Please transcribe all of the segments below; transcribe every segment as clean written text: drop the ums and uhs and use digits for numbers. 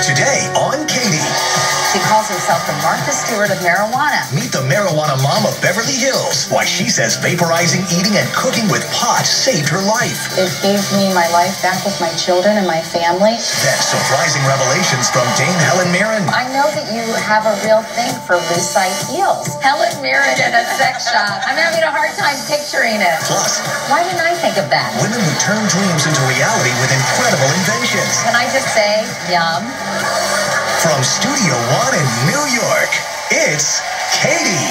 Today on Katie. She calls herself the Martha Stewart of Marijuana. Meet the marijuana mom of Beverly Hills. Why she says vaporizing, eating, and cooking with pot saved her life. It gave me my life back with my children and my family. Then surprising revelations from Dame Helen Mirren. I know that you have a real thing for loose-side heels. Helen Mirren in a sex shop. I'm having a hard time picturing it. Plus, why didn't I think of that? women who turn dreams into reality with incredible inventions. Can I just say, yum? From Studio One in New York, it's Katie.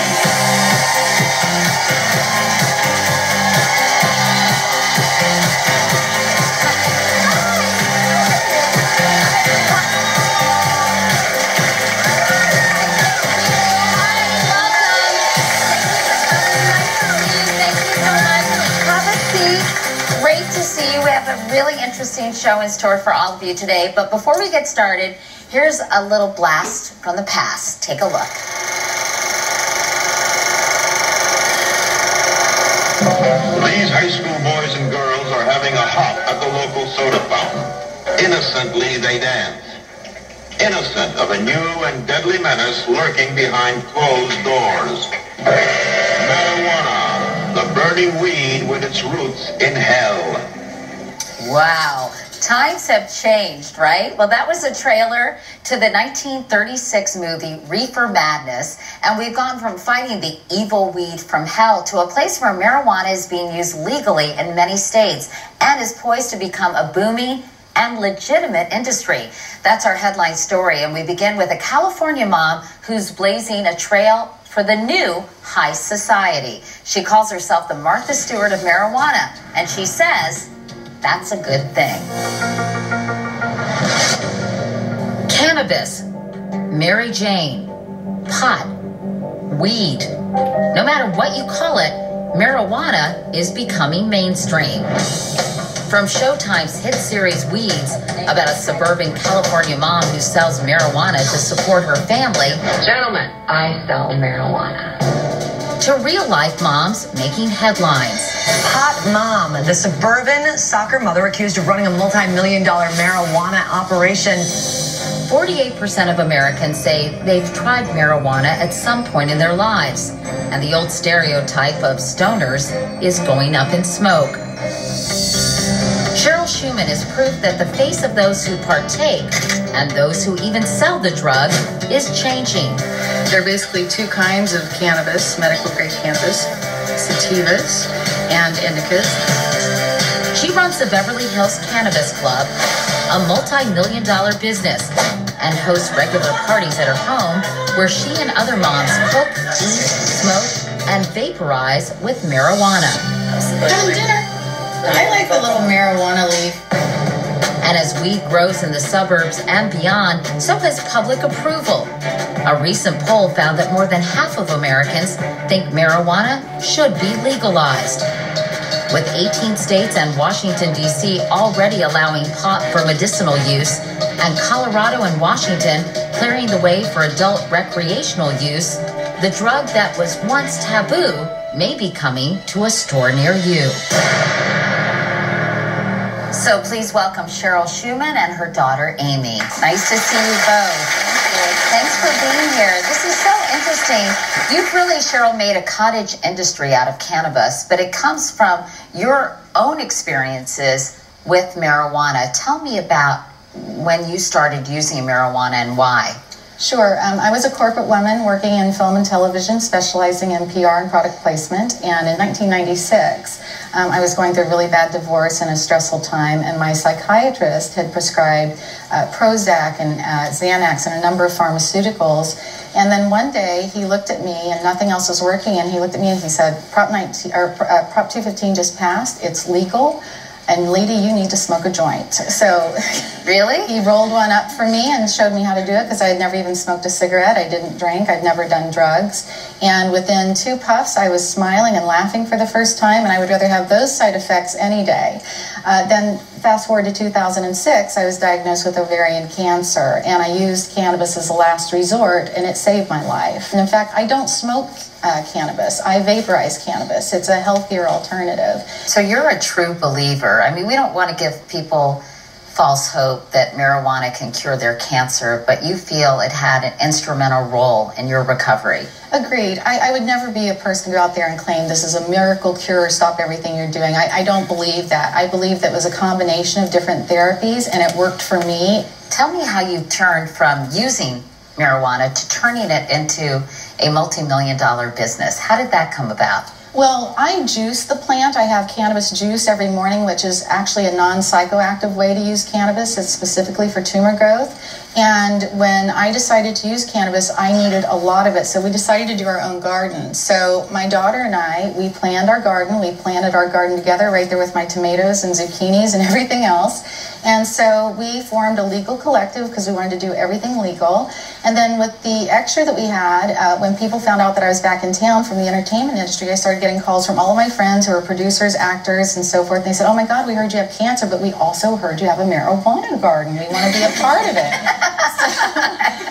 Great to see you. We have a really interesting show in store for all of you today. But before we get started, here's a little blast from the past. Take a look. These high school boys and girls are having a hop at the local soda fountain. Innocently, they dance. Innocent of a new and deadly menace lurking behind closed doors. Marijuana, the burning weed with its roots in hell. Wow. Times have changed, right? Well, that was a trailer to the 1936 movie Reefer Madness, and we've gone from fighting the evil weed from hell to a place where marijuana is being used legally in many states and is poised to become a booming and legitimate industry. That's our headline story, and we begin with a California mom who's blazing a trail for the new high society. She calls herself the Martha Stewart of Marijuana, and she says that's a good thing. Cannabis, Mary Jane, pot, weed. No matter what you call it, marijuana is becoming mainstream. From Showtime's hit series Weeds, about a suburban California mom who sells marijuana to support her family. Gentlemen, I sell marijuana. To real-life moms making headlines. Hot mom, the suburban soccer mother accused of running a multi-million-dollar marijuana operation. 48% of Americans say they've tried marijuana at some point in their lives. And the old stereotype of stoners is going up in smoke. Cheryl Shuman is proof that the face of those who partake and those who even sell the drug is changing. There are basically two kinds of cannabis, medical grade cannabis, sativas and indicas. She runs the Beverly Hills Cannabis Club, a multi-million-dollar business, and hosts regular parties at her home where she and other moms cook, eat, smoke, and vaporize with marijuana. Having dinner. I like the little marijuana leaf. And as weed grows in the suburbs and beyond, so has public approval. A recent poll found that more than half of Americans think marijuana should be legalized. With 18 states and Washington, D.C. already allowing pot for medicinal use, and Colorado and Washington clearing the way for adult recreational use, the drug that was once taboo may be coming to a store near you. So please welcome Cheryl Shuman and her daughter, Amy. Nice to see you both. Thanks for being here. This is so interesting. You've really, Cheryl, made a cottage industry out of cannabis, but it comes from your own experiences with marijuana. Tell me about when you started using marijuana and why. Sure. I was a corporate woman working in film and television, specializing in PR and product placement. And in 1996, I was going through a really bad divorce and a stressful time. And my psychiatrist had prescribed Prozac and Xanax and a number of pharmaceuticals. And then one day he looked at me and nothing else was working. And he looked at me and he said, Prop 215 just passed. It's legal. And lady, you need to smoke a joint. So really? He rolled one up for me and showed me how to do it because I had never even smoked a cigarette. I didn't drink. I'd never done drugs. And within 2 puffs, I was smiling and laughing for the first time, and I would rather have those side effects any day. Then fast forward to 2006, I was diagnosed with ovarian cancer, and I used cannabis as a last resort, and it saved my life. And in fact, I don't smoke cannabis. I vaporize cannabis. It's a healthier alternative. So you're a true believer. I mean, we don't want to give people false hope that marijuana can cure their cancer, but you feel it had an instrumental role in your recovery. Agreed. I would never be a person to go out there and claim this is a miracle cure, stop everything you're doing. I don't believe that. I believe that it was a combination of different therapies, and it worked for me. Tell me how you turned from using marijuana to turning it into a multi-million-dollar business. How did that come about? Well, I juice the plant. I have cannabis juice every morning, which is actually a non-psychoactive way to use cannabis. It's specifically for tumor growth. And when I decided to use cannabis, I needed a lot of it. So we decided to do our own garden. So my daughter and I, we planned our garden. We planted our garden together right there with my tomatoes and zucchinis and everything else. And so we formed a legal collective because we wanted to do everything legal. And then with the extra that we had, when people found out that I was back in town from the entertainment industry, I started getting calls from all of my friends who are producers, actors, and so forth. And they said, oh my God, we heard you have cancer, but we also heard you have a marijuana garden. We want to be a part of it.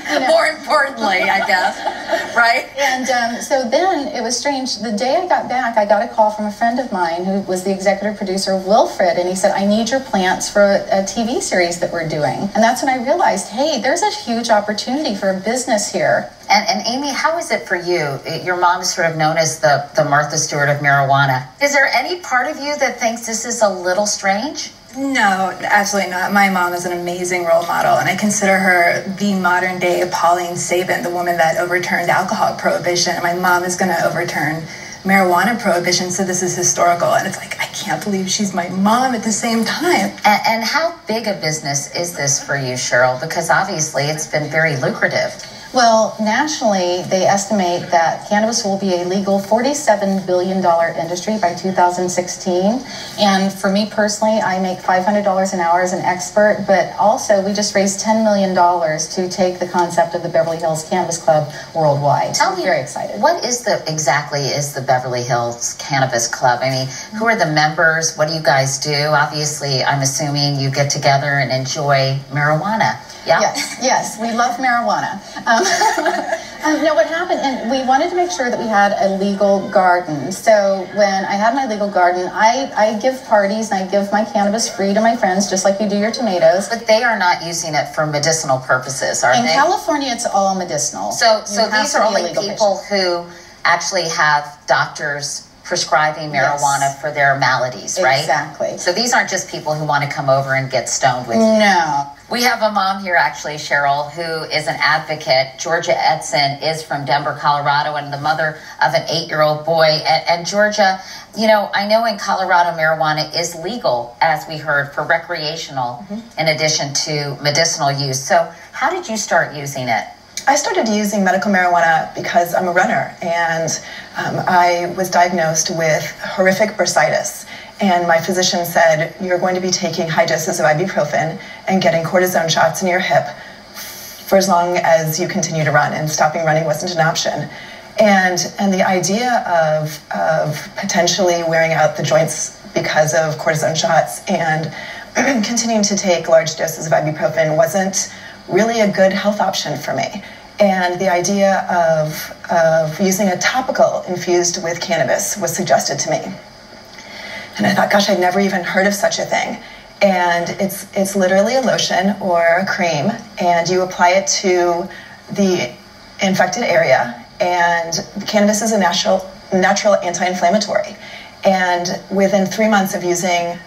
So, more importantly, I guess, right? And so then it was strange. The day I got back, I got a call from a friend of mine who was the executive producer of Wilfred, and he said, I need your plants for a TV series that we're doing. And that's when I realized, hey, there's a huge opportunity for a business here. And Amy, how is it for you? Your mom is sort of known as the Martha Stewart of marijuana. Is there any part of you that thinks this is a little strange? No, absolutely not. My mom is an amazing role model, and I consider her the modern day Pauline Sabin, the woman that overturned alcohol prohibition. And my mom is going to overturn marijuana prohibition, so this is historical. And it's like, I can't believe she's my mom at the same time. And how big a business is this for you, Cheryl? Because obviously it's been very lucrative. Well, nationally, they estimate that cannabis will be a legal $47 billion industry by 2016. And for me personally, I make $500 an hour as an expert, but also we just raised $10 million to take the concept of the Beverly Hills Cannabis Club worldwide. Tell me, very excited. What is exactly the Beverly Hills Cannabis Club? I mean, who are the members? What do you guys do? Obviously, I'm assuming you get together and enjoy marijuana. Yeah? Yes, we love marijuana. No, what happened, and we wanted to make sure that we had a legal garden. So when I had my legal garden, I give parties and I give my cannabis free to my friends, just like you do your tomatoes. But they are not using it for medicinal purposes, are they? In California, it's all medicinal. So these are only people who actually have doctors prescribing marijuana for their maladies, right? Exactly. So these aren't just people who want to come over and get stoned with you. No. We have a mom here, actually, Cheryl, who is an advocate. Georgia Edson is from Denver, Colorado, and the mother of an 8-year-old boy. And Georgia, you know, I know in Colorado marijuana is legal, as we heard, for recreational in addition to medicinal use. So how did you start using it? I started using medical marijuana because I'm a runner, and I was diagnosed with horrific bursitis. And my physician said, you're going to be taking high doses of ibuprofen and getting cortisone shots in your hip for as long as you continue to run, and stopping running wasn't an option. And the idea of potentially wearing out the joints because of cortisone shots and continuing to take large doses of ibuprofen wasn't really a good health option for me. And the idea of using a topical infused with cannabis was suggested to me. And I thought, gosh, I'd never even heard of such a thing. And it's literally a lotion or a cream, and you apply it to the infected area. And cannabis is a natural anti-inflammatory. And within 3 months of using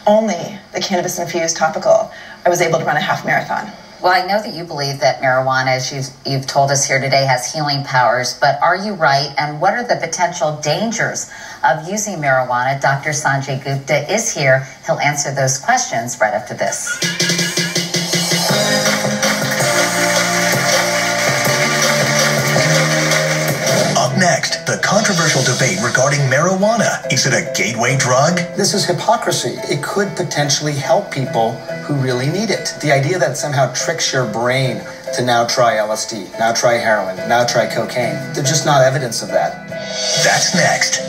only the cannabis-infused topical, I was able to run a half marathon. Well, I know that you believe that marijuana, as you've told us here today, has healing powers, but are you right? And what are the potential dangers of using marijuana? Dr. Sanjay Gupta is here. He'll answer those questions right after this. Up next, the controversial debate regarding marijuana. Is it a gateway drug? This is hypocrisy. It could potentially help people who really need it. The idea that it somehow tricks your brain to now try LSD, now try heroin, now try cocaine. There's just not evidence of that. That's next.